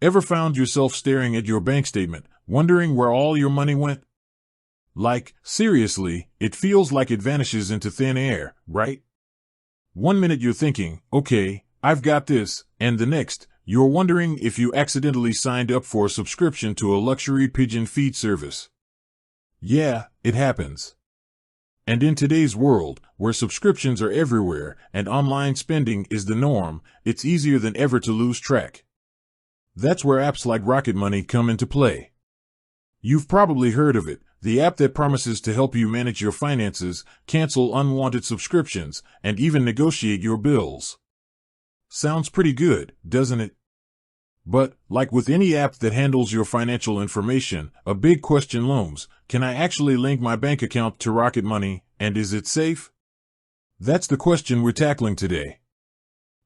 Ever found yourself staring at your bank statement, wondering where all your money went? Like, seriously, it feels like it vanishes into thin air, right? One minute you're thinking, okay, I've got this, and the next, you're wondering if you accidentally signed up for a subscription to a luxury pigeon feed service. Yeah, it happens. And in today's world, where subscriptions are everywhere and online spending is the norm, it's easier than ever to lose track. That's where apps like Rocket Money come into play. You've probably heard of it, the app that promises to help you manage your finances, cancel unwanted subscriptions, and even negotiate your bills. Sounds pretty good, doesn't it? But, like with any app that handles your financial information, a big question looms: can I actually link my bank account to Rocket Money, and is it safe? That's the question we're tackling today.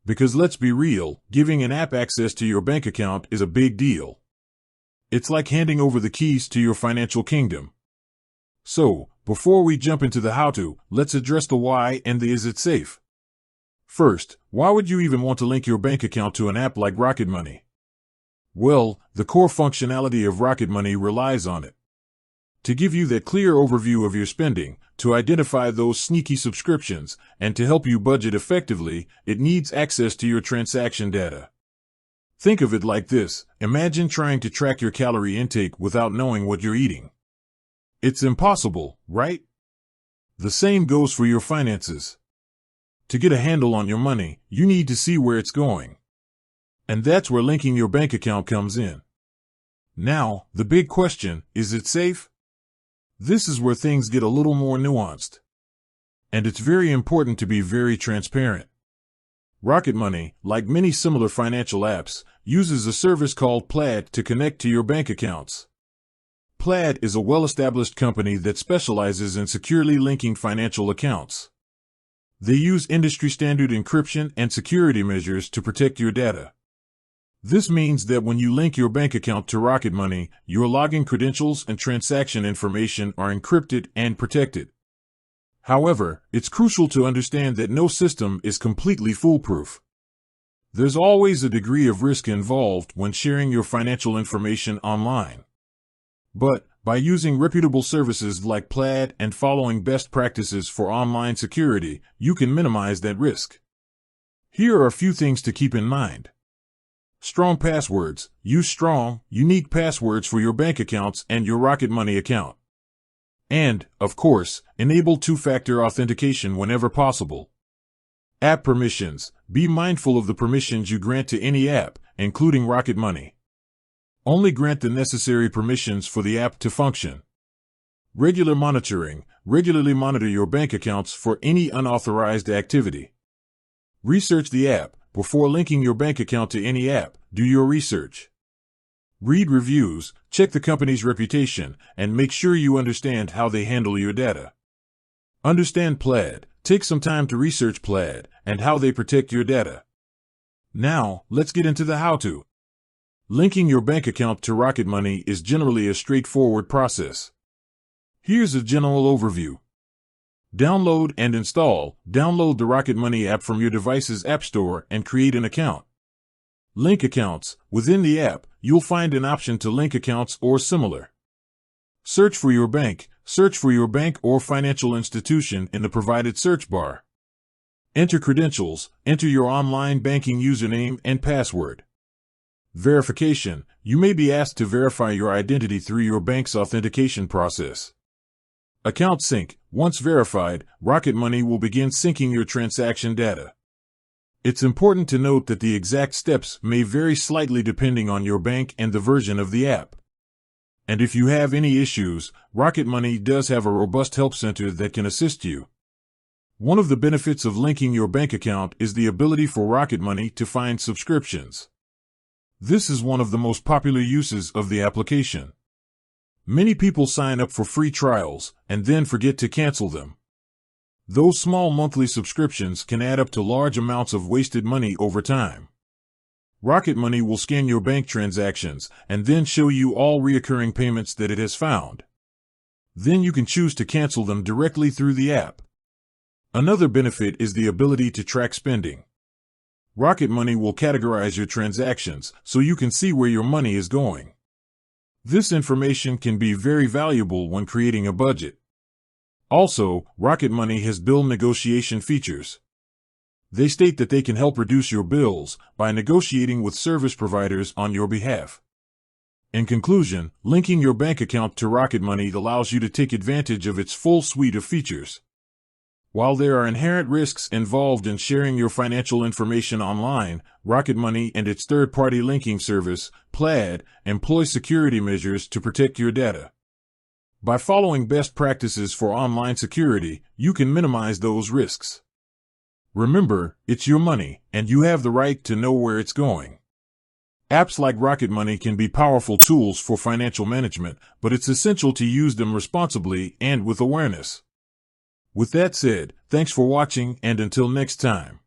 Because let's be real, giving an app access to your bank account is a big deal. It's like handing over the keys to your financial kingdom. So, before we jump into the how-to, let's address the why and the is it safe. First, why would you even want to link your bank account to an app like Rocket Money? Well, the core functionality of Rocket Money relies on it. To give you that clear overview of your spending, to identify those sneaky subscriptions, and to help you budget effectively, it needs access to your transaction data. Think of it like this: imagine trying to track your calorie intake without knowing what you're eating. It's impossible, right? The same goes for your finances. To get a handle on your money, you need to see where it's going. And that's where linking your bank account comes in. Now, the big question, is it safe? This is where things get a little more nuanced. And it's very important to be very transparent. Rocket Money, like many similar financial apps, uses a service called Plaid to connect to your bank accounts. Plaid is a well-established company that specializes in securely linking financial accounts. They use industry-standard encryption and security measures to protect your data. This means that when you link your bank account to Rocket Money, your login credentials and transaction information are encrypted and protected. However, it's crucial to understand that no system is completely foolproof. There's always a degree of risk involved when sharing your financial information online. But, by using reputable services like Plaid and following best practices for online security, you can minimize that risk. Here are a few things to keep in mind. Strong passwords. Use strong, unique passwords for your bank accounts and your Rocket Money account. And, of course, enable two-factor authentication whenever possible. App permissions. Be mindful of the permissions you grant to any app, including Rocket Money. Only grant the necessary permissions for the app to function. Regular monitoring. Regularly monitor your bank accounts for any unauthorized activity. Research the app. Before linking your bank account to any app, do your research. Read reviews, check the company's reputation, and make sure you understand how they handle your data. Understand Plaid. Take some time to research Plaid and how they protect your data. Now, let's get into the how-to. Linking your bank account to Rocket Money is generally a straightforward process. Here's a general overview. Download and install. Download the Rocket Money app from your device's app store and create an account. Link accounts. Within the app, you'll find an option to link accounts or similar. Search for your bank. Search for your bank or financial institution in the provided search bar. Enter credentials. Enter your online banking username and password. Verification. You may be asked to verify your identity through your bank's authentication process. Account sync. Once verified, Rocket Money will begin syncing your transaction data. It's important to note that the exact steps may vary slightly depending on your bank and the version of the app. And if you have any issues, Rocket Money does have a robust help center that can assist you. One of the benefits of linking your bank account is the ability for Rocket Money to find subscriptions. This is one of the most popular uses of the application. Many people sign up for free trials and then forget to cancel them. Those small monthly subscriptions can add up to large amounts of wasted money over time. Rocket Money will scan your bank transactions and then show you all recurring payments that it has found. Then you can choose to cancel them directly through the app. Another benefit is the ability to track spending. Rocket Money will categorize your transactions so you can see where your money is going. This information can be very valuable when creating a budget. Also, Rocket Money has bill negotiation features. They state that they can help reduce your bills by negotiating with service providers on your behalf. In conclusion, linking your bank account to Rocket Money allows you to take advantage of its full suite of features. While there are inherent risks involved in sharing your financial information online, Rocket Money and its third-party linking service, Plaid, employ security measures to protect your data. By following best practices for online security, you can minimize those risks. Remember, it's your money, and you have the right to know where it's going. Apps like Rocket Money can be powerful tools for financial management, but it's essential to use them responsibly and with awareness. With that said, thanks for watching, and until next time.